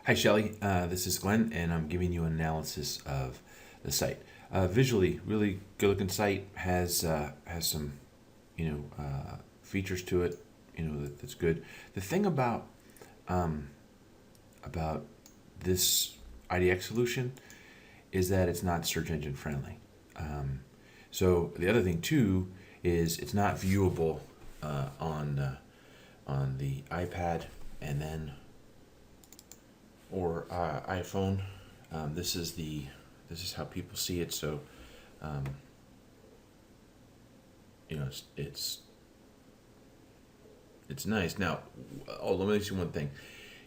Hi, Shelley. This is Glenn, and I'm giving you an analysis of the site. Visually, really good-looking site. Has some, features to it. That's good. The thing about this IDX solution is that it's not search engine friendly. So the other thing too is it's not viewable on the iPad and then or iPhone. This is how people see it. So, um, it's it's nice. Now, oh, let me see one thing.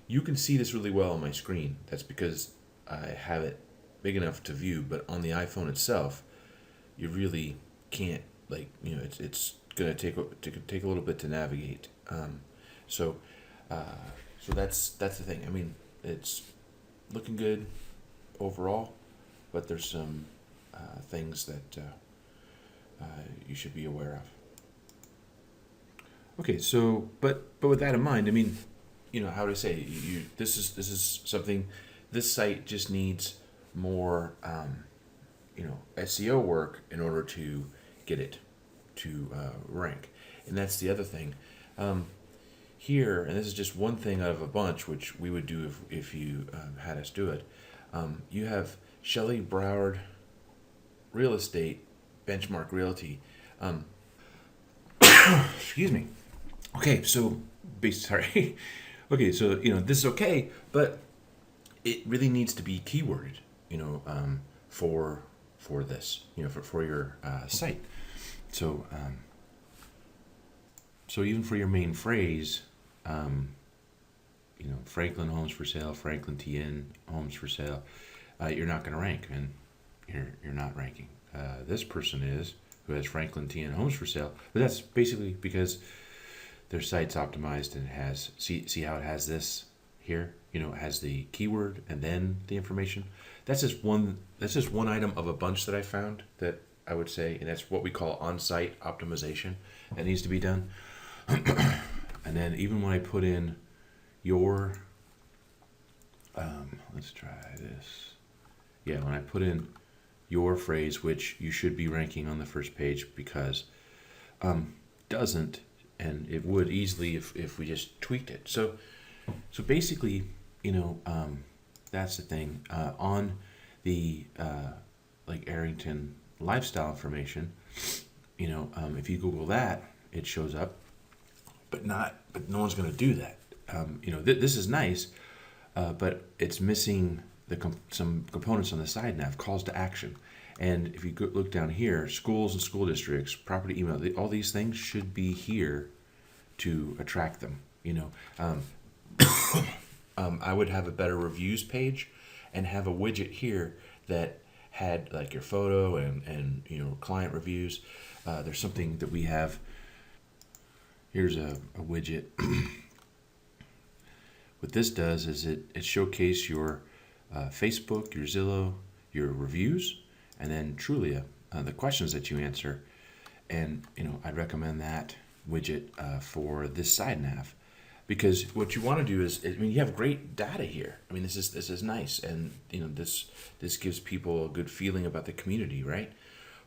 You can see this really well on my screen. That's because I have it big enough to view. But on the iPhone itself, you really can't. It's gonna take a little bit to navigate. So, uh, so that's the thing. I mean, it's looking good overall, but there's some things that you should be aware of. Okay, so but with that in mind, I mean, how do I say this is something. This site just needs more SEO work in order to get it to rank, and that's the other thing. Um, Here, and this is just one thing out of a bunch, which we would do if you had us do it. You have Shelley Broward Real Estate Benchmark Realty. Um, Excuse me. Okay, so sorry. Okay, so this is okay, but it really needs to be keyworded. For this. For your site. So so even for your main phrase, um, Franklin homes for sale, Franklin TN homes for sale, you're not going to rank, and you're not ranking. This person is who has Franklin TN homes for sale, but that's basically because their site's optimized and it has see how it has this here. It has the keyword and then the information. That's just one. That's just one item of a bunch that I found that I would say, and that's what we call on-site optimization that needs to be done. And then even when I put in your, let's try this. Yeah, when I put in your phrase, which you should be ranking on the first page because doesn't, and it would easily if we just tweaked it. So basically, that's the thing. On the like Arrington lifestyle information, if you Google that, it shows up, but no one's going to do that. This is nice, but it's missing some components on the side nav, calls to action. And if you look down here, schools and school districts, property email, all these things should be here to attract them. I would have a better reviews page and have a widget here that had like your photo and client reviews. There's something that we have. Here's a widget. What this does is it showcases your Facebook, your Zillow, your reviews, and then Trulia, the questions that you answer. And I'd recommend that widget for this side nav, because what you want to do is, you have great data here. This is nice, and this gives people a good feeling about the community, right?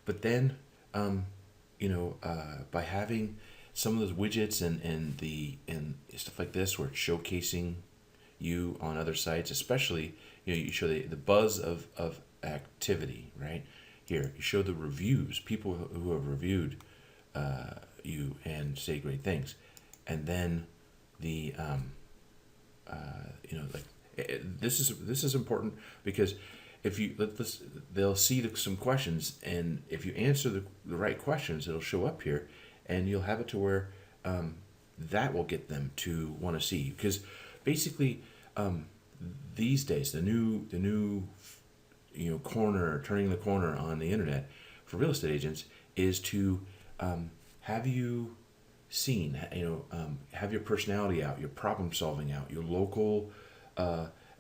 But then, by having some of those widgets and stuff like this, where it's showcasing you on other sites, especially you show the buzz of activity, right? Here you show the reviews, people who have reviewed you and say great things, and then the this is important, because if you let this, they'll see some questions, and if you answer the right questions, it'll show up here, and you'll have it to where that will get them to want to see you. Because basically, these days, the new corner, turning the corner on the internet for real estate agents is to have you seen, have your personality out, your problem solving out, your local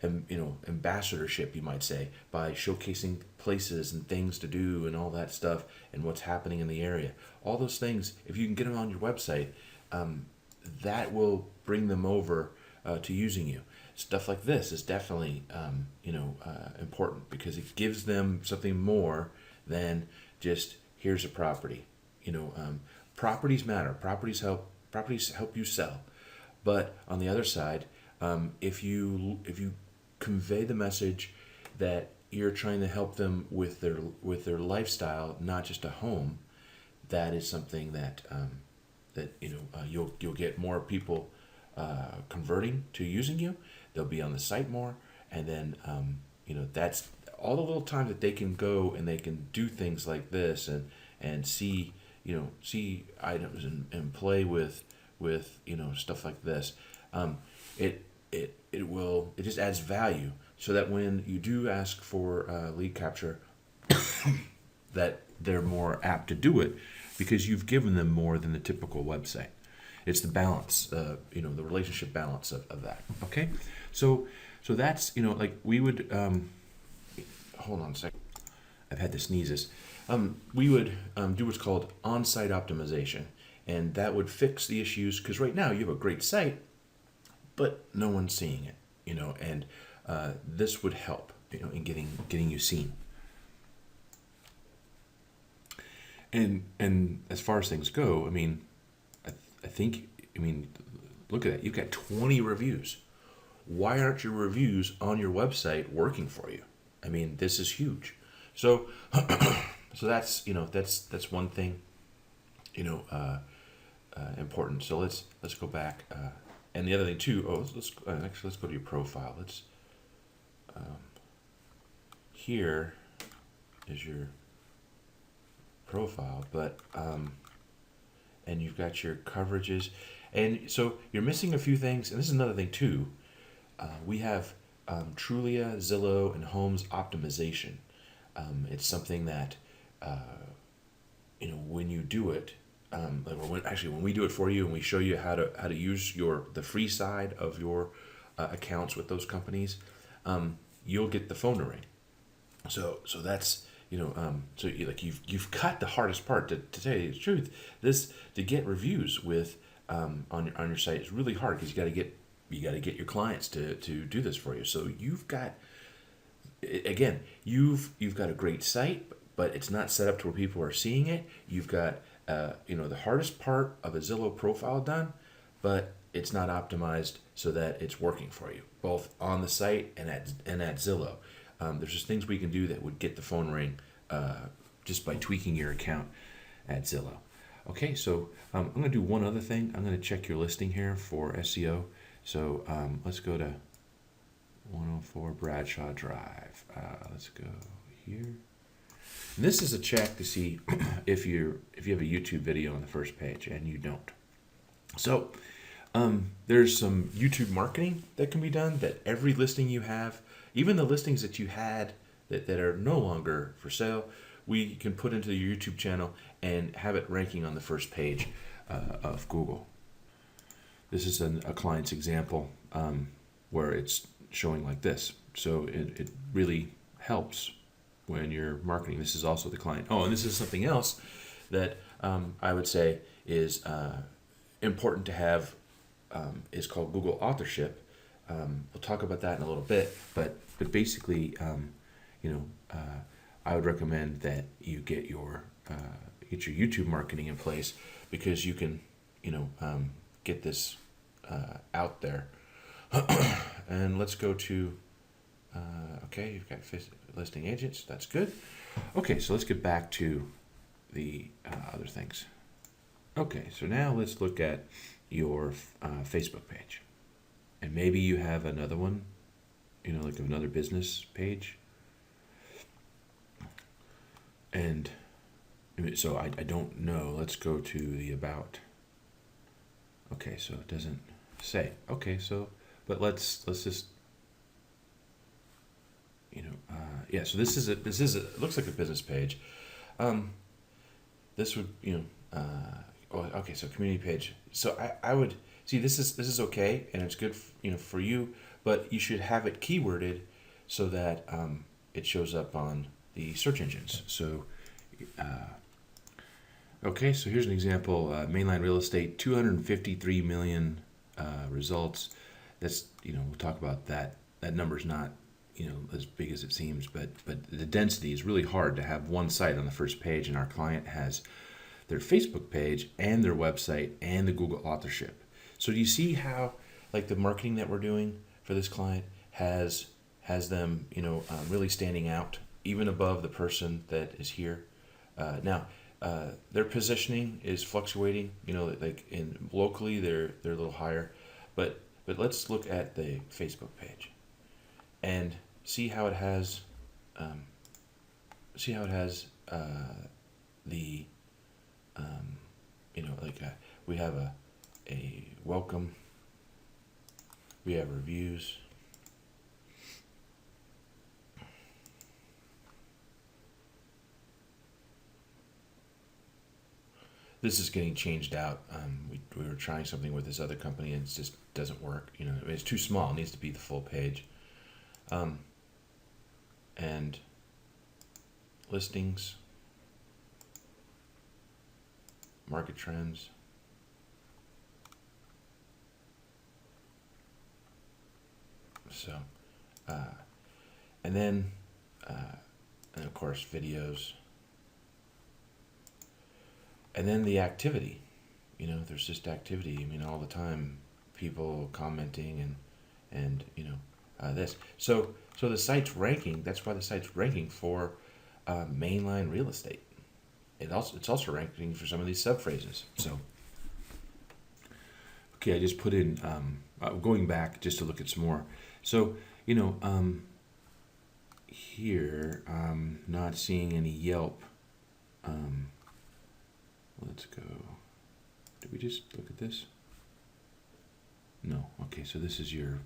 ambassadorship, you might say, by showcasing places and things to do and all that stuff and what's happening in the area. All those things, if you can get them on your website, that will bring them over to using you. stuff like this is definitely important, because it gives them something more than just here's a property. Properties matter. Properties help you sell. But on the other side, if you convey the message that you're trying to help them with their lifestyle, not just a home, that is something that you'll get more people converting to using you. They'll be on the site more, and then that's all the little time that they can go and they can do things like this and see items and play with stuff like this. It just adds value, so that when you do ask for lead capture, that they're more apt to do it, because you've given them more than the typical website. It's the balance, the relationship balance of that. Okay, so that's like we would. Hold on a second. I've had the sneezes. We would do what's called on-site optimization, and that would fix the issues, because right now you have a great site, but no one's seeing it. And this would help in getting you seen. And as far as things go, I think, look at that. You've got 20 reviews. Why aren't your reviews on your website working for you? This is huge. So, so that's one thing, important. So let's go back. And the other thing too. Let's go to your profile. Here is your profile, but and you've got your coverages, and so you're missing a few things. And this is another thing too. We have Trulia, Zillow, and Homes optimization. It's something that when you do it, when we do it for you and we show you how to use the free side of your accounts with those companies, you'll get the phone to ring. So that's you've cut the hardest part. To tell you the truth, this to get reviews with on your site is really hard, because you got to get your clients to do this for you. So you've got a great site, but it's not set up to where people are seeing it. You've got the hardest part of a Zillow profile done, but it's not optimized so that it's working for you, both on the site and at Zillow. There's just things we can do that would get the phone ring just by tweaking your account at Zillow. Okay, so I'm going to do one other thing. I'm going to check your listing here for SEO. So let's go to 104 Bradshaw Drive. Let's go here. And this is a check to see if you have a YouTube video on the first page, and you don't. So there's some YouTube marketing that can be done, that every listing you have, even the listings that you had that are no longer for sale, we can put into your YouTube channel and have it ranking on the first page of Google. This is a client's example where it's showing like this. So it really helps when you're marketing. This is also the client. Oh, and this is something else that I would say is important to have, is called Google authorship. We'll talk about that in a little bit, but basically, I would recommend that you get your YouTube marketing in place, because you can, get this out there. And let's go to, okay, you've got listing agents. That's good. Okay, so let's get back to the other things. Okay, so now let's look at your Facebook page. And maybe you have another one, like another business page. And so I don't know. Let's go to the about. Okay, so it doesn't say. Okay, so, but let's just, yeah, so this is it looks like a business page. This would, okay, so community page. So I would see, this is okay, and it's good, for you, but you should have it keyworded so that it shows up on the search engines. So, okay, so here's an example. Mainline real estate, 253 million results. that's, we'll talk about that. That number's not, as big as it seems, but the density is really hard to have one site on the first page, and our client has their Facebook page and their website and the Google authorship. So do you see how, like, the marketing that we're doing for this client has them, really standing out even above the person that is here. Now, their positioning is fluctuating. Like locally, they're a little higher, but let's look at the Facebook page and see how it has, the, we have a welcome, we have reviews. This is getting changed out. We were trying something with this other company and it just doesn't work. It's too small. It needs to be the full page. And listings, market trends. So, and then, and of course, videos. And then the activity, there's just activity. All the time, people commenting and this. So the site's ranking. That's why the site's ranking for mainline real estate. It's also ranking for some of these subphrases. So, okay, I just put in going back just to look at some more. So here I'm not seeing any Yelp. Let's go. Did we just look at this? No. Okay, so this is your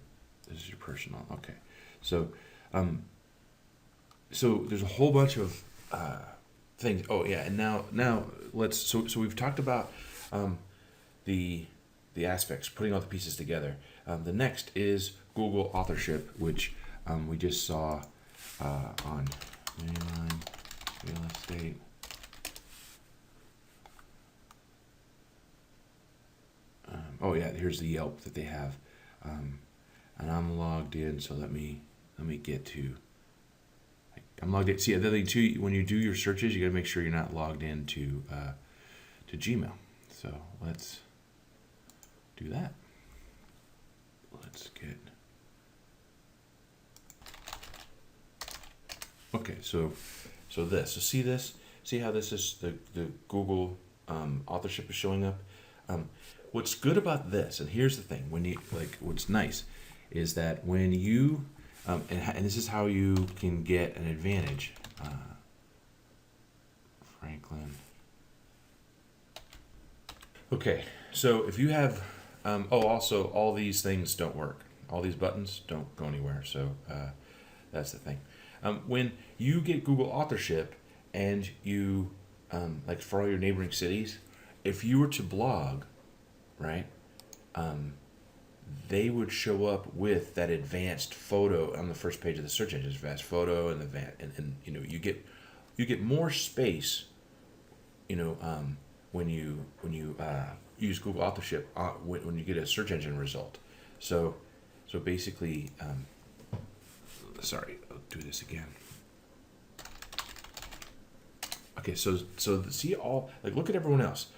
personal. Okay, so so there's a whole bunch of things. Oh yeah, and now let's. So we've talked about the aspects, putting all the pieces together. The next is Google authorship, which we just saw on mainline real estate. Oh yeah, here's the Yelp that they have, and I'm logged in. So let me get to. I'm logged in. See, the other thing too, when you do your searches, you got to make sure you're not logged in to Gmail. So let's do that. Let's get. Okay, so this. So see this. See how this is the Google authorship is showing up. What's good about this, and here's the thing, what's nice, is that when you, and this is how you can get an advantage, Franklin. Okay, so if you have, also all these things don't work. All these buttons don't go anywhere, so that's the thing. When you get Google authorship and you, like for all your neighboring cities, if you were to blog, right, they would show up with that advanced photo on the first page of the search engine, advanced photo, and you get more space, when you use Google authorship when you get a search engine result. So basically, sorry, I'll do this again. Okay, so see all, like, look at everyone else.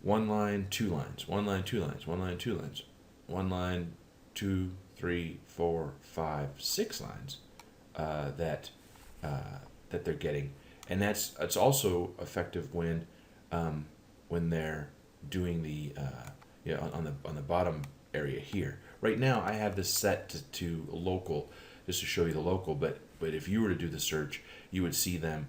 One line, two lines, one line, two lines, one line, two lines, one line, 2, 3, 4, 5, 6 lines that they're getting, and it's also effective when they're doing the on the bottom area here. Right now, I have this set to local, just to show you the local. But if you were to do the search, you would see them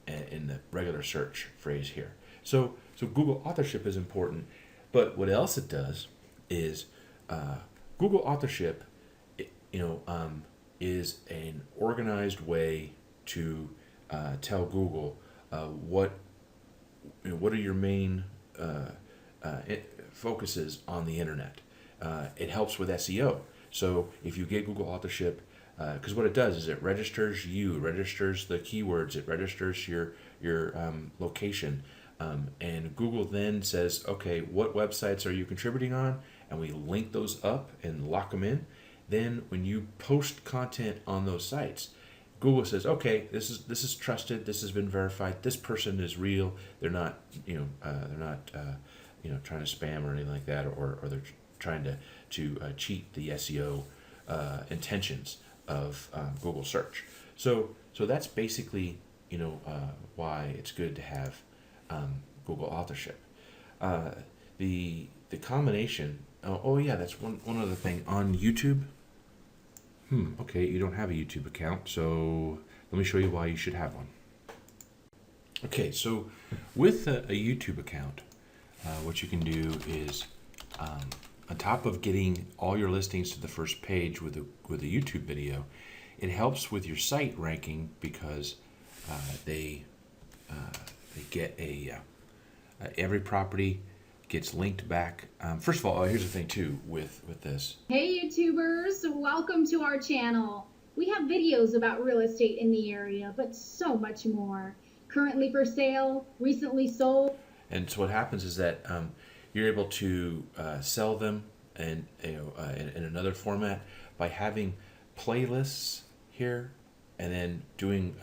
in the regular search phrase here. So Google authorship is important, but what else it does is Google authorship, is an organized way to tell Google what are your main focuses on the internet. It helps with SEO. So if you get Google authorship, because what it does is it registers the keywords, it registers your location. And Google then says, okay, what websites are you contributing on, and we link those up and lock them in, then when you post content on those sites, Google says, okay, this is trusted. This has been verified. This person is real. They're not, trying to spam or anything like that, or they're trying to cheat the SEO intentions of Google search. So that's basically why it's good to have Google authorship. The combination. Oh yeah, that's one other thing on YouTube. Okay, you don't have a YouTube account, so let me show you why you should have one. Okay, so with a YouTube account, what you can do is, on top of getting all your listings to the first page with a YouTube video, it helps with your site ranking because they get every property gets linked back. First of all, here's the thing too with this. Hey YouTubers, welcome to our channel. We have videos about real estate in the area, but so much more. Currently for sale, recently sold. And so what happens is that you're able to sell them in another format by having playlists here, and then doing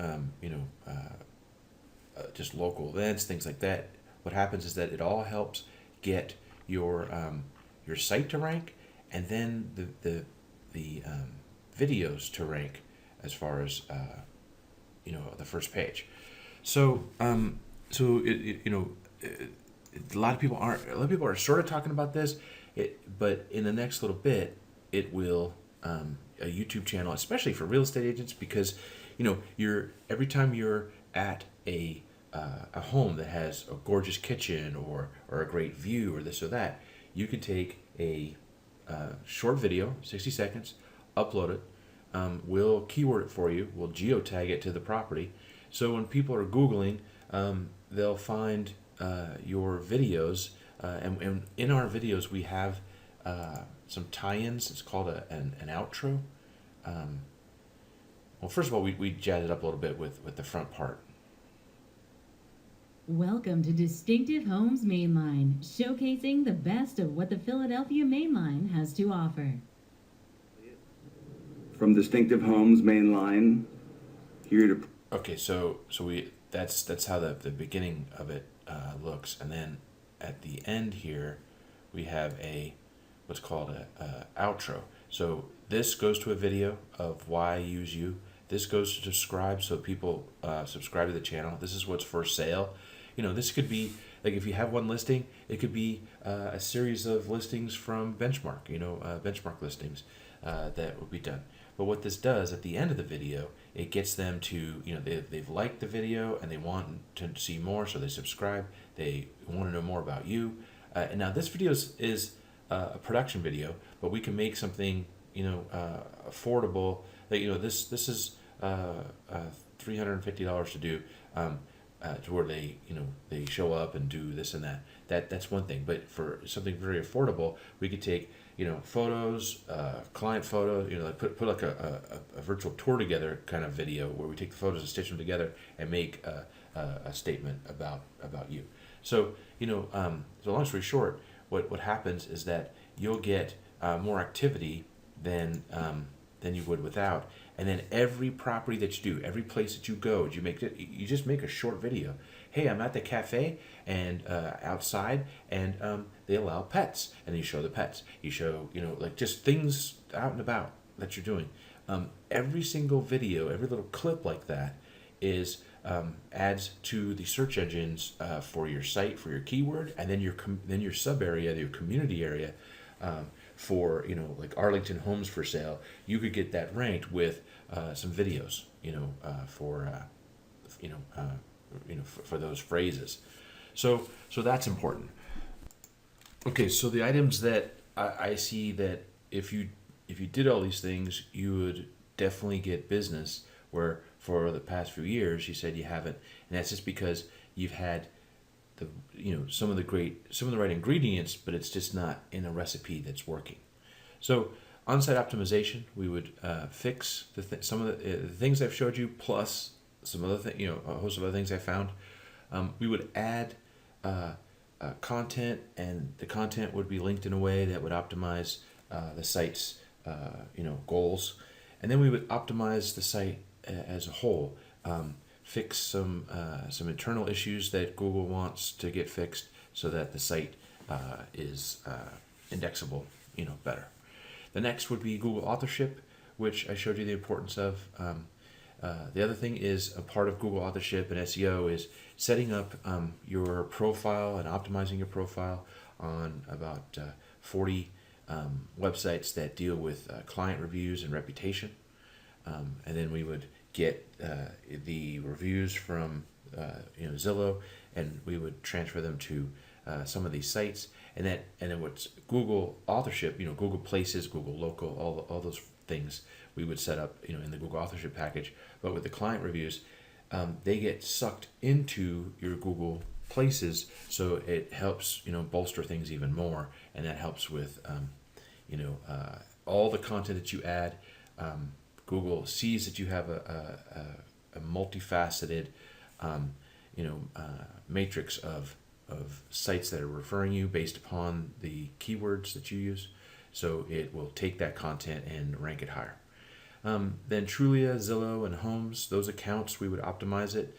just local events, things like that. What happens is that it all helps get your site to rank, and then the videos to rank as far as the first page. So a lot of people are sort of talking about this, but in the next little bit, it will a YouTube channel, especially for real estate agents, because every time you're at a home that has a gorgeous kitchen or a great view or this or that, you can take a short video, 60 seconds, upload it. We'll keyword it for you. We'll geotag it to the property. So when people are Googling, they'll find your videos. And in our videos, we have some tie-ins. It's called an outro. Well, first of all, we jazz it up a little bit with the front part. Welcome to Distinctive Homes Mainline, showcasing the best of what the Philadelphia Mainline has to offer. From Distinctive Homes Mainline, here to... Okay, so that's how the beginning of it looks, and then at the end here, we have what's called a outro. So this goes to a video of why I use you. This goes to subscribe, so people subscribe to the channel. This is what's for sale. This could be, like, if you have one listing, it could be a series of listings from Benchmark, benchmark listings that would be done. But what this does at the end of the video, it gets them to, they've liked the video and they want to see more, so they subscribe. They want to know more about you. And now this video is a production video, but we can make something, affordable. That this is $350 to do. To where they show up and do this and that. That's one thing. But for something very affordable, we could take photos, client photos, like put like a virtual tour together kind of video where we take the photos and stitch them together and make a statement about you. So so long story short, what happens is that you'll get more activity than you would without. And then every property that you do, every place that you go, you just make a short video. Hey, I'm at the cafe and outside, and they allow pets, and you show the pets. You show like just things out and about that you're doing. Every single video, every little clip like that is adds to the search engines for your site, for your keyword, and then your sub area, your community area. For like Arlington Homes for Sale, you could get that ranked with some videos, for those phrases. So that's important. Okay, so the items that I see that if you did all these things, you would definitely get business. Where for the past few years you said you haven't, and that's just because you've had some of the right ingredients, but it's just not in a recipe that's working. So on-site optimization, we would fix some of the things I've showed you, plus some other a host of other things I found. We would add content, and the content would be linked in a way that would optimize the site's goals, and then we would optimize the site as a whole, fix some internal issues that Google wants to get fixed so that the site is indexable, better. The next would be Google authorship, which I showed you the importance of. The other thing is a part of Google authorship and SEO is setting up your profile and optimizing your profile on about 40 websites that deal with client reviews and reputation. And then we would get the reviews from Zillow, and we would transfer them to some of these sites. And then what's Google authorship, Google Places, Google Local, all those things we would set up, in the Google authorship package. But with the client reviews, they get sucked into your Google Places, so it helps, bolster things even more, and that helps with, all the content that you add. Google sees that you have a multifaceted, matrix of sites that are referring you based upon the keywords that you use. So it will take that content and rank it higher. Then Trulia, Zillow, and Homes, those accounts, we would optimize it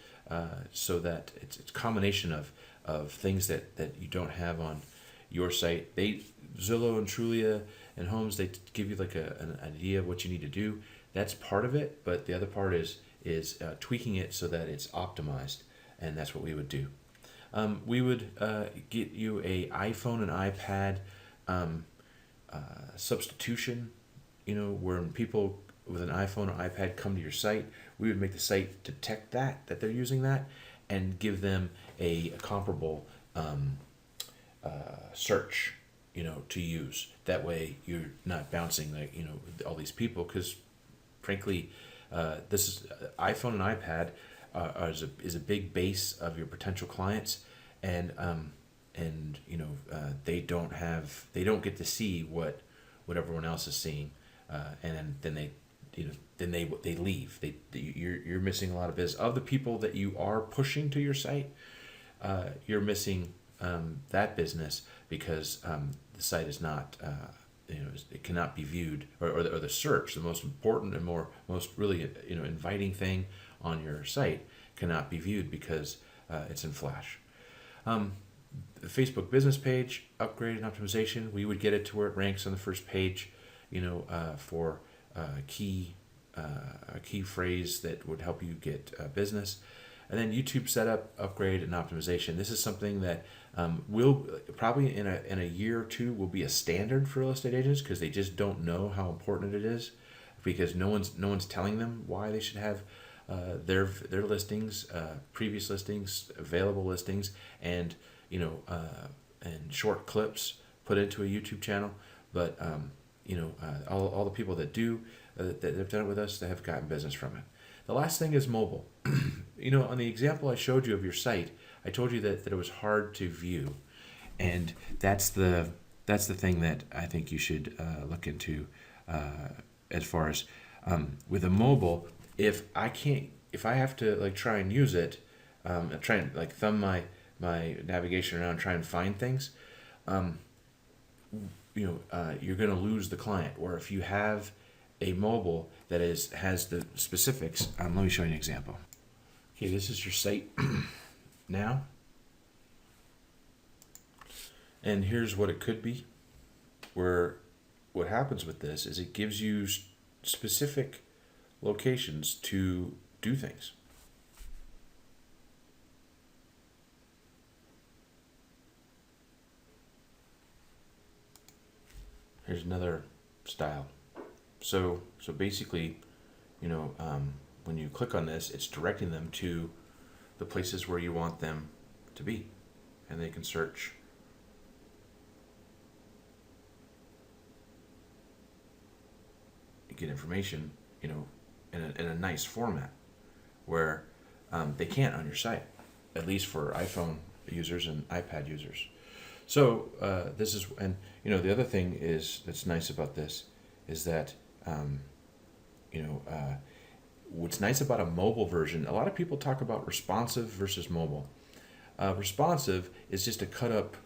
so that it's a combination of things that you don't have on your site. Zillow and Trulia and Homes, they give you like an idea of what you need to do. That's part of it, but the other part is tweaking it so that it's optimized, and that's what we would do. We would get you a iPhone and iPad substitution. When people with an iPhone or iPad come to your site, we would make the site detect that they're using that, and give them a comparable search, to use. That way, you're not bouncing all these people, because frankly, this is iPhone and iPad is a big base of your potential clients, and they don't get to see what everyone else is seeing, and then they leave. You're missing a lot of business of the people that you are pushing to your site. You're missing that business because the site is not. It cannot be viewed, or the search, the most important and most really inviting thing on your site, cannot be viewed because it's in Flash. The Facebook business page upgrade and optimization, we would get it to where it ranks on the first page, for a key phrase that would help you get business. And then YouTube setup, upgrade, and optimization. This is something that will probably in a year or two will be a standard for real estate agents, because they just don't know how important it is, because no one's telling them why they should have their listings, previous listings, available listings, and and short clips put into a YouTube channel. But all the people that do that have done it with us, they have gotten business from it. The last thing is mobile. On the example I showed you of your site, I told you that it was hard to view, and that's the thing that I think you should look into as far as with a mobile. If I have to try and use it, try and thumb my navigation around and try and find things, you're going to lose the client. Or if you have a mobile that has the specifics, let me show you an example. Okay, this is your site now, and here's what it could be. Where what happens with this is it gives you specific locations to do things. Here's another style. So basically, when you click on this, it's directing them to the places where you want them to be, and they can search. Get information, in a nice format, where they can't on your site, at least for iPhone users and iPad users. So this is, and the other thing that's nice about this is that what's nice about a mobile version. A lot of people talk about responsive versus mobile. Responsive is just a cut up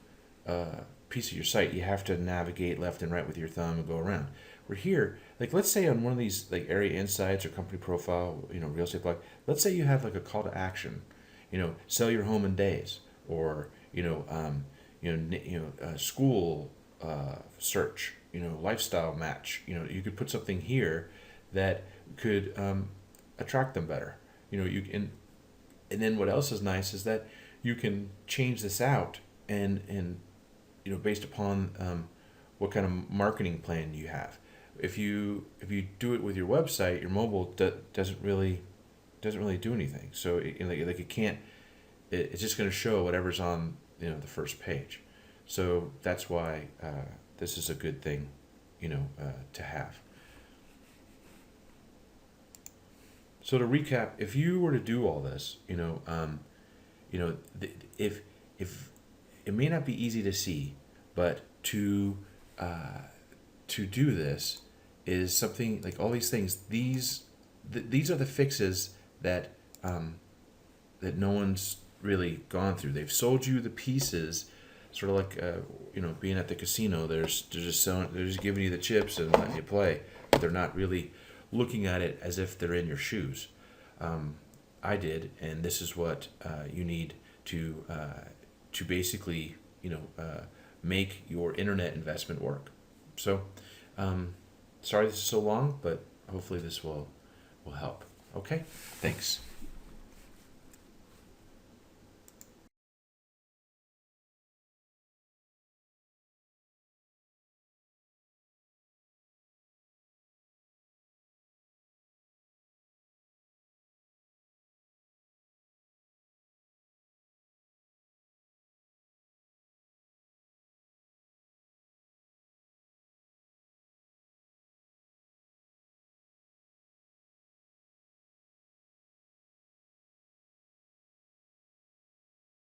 piece of your site. You have to navigate left and right with your thumb and go around. We're here, like let's say on one of these like area insights or company profile, real estate blog. Let's say you have like a call to action, sell your home in days, or school search, lifestyle match. You could put something here that could attract them better. You can, and then what else is nice is that you can change this out and based upon what kind of marketing plan you have. If you do it with your website, your mobile doesn't really do anything. So it can't. It's just going to show whatever's on the first page. So that's why this is a good thing, to have. So to recap, if you were to do all this, if it may not be easy to see, but to do this is something like all these things. These are the fixes that that no one's really gone through. They've sold you the pieces, sort of like being at the casino. They're just giving you the chips and letting you play, but they're not really looking at it as if they're in your shoes. I did, and this is what you need to basically make your internet investment work. So, sorry this is so long, but hopefully this will help. Okay, thanks.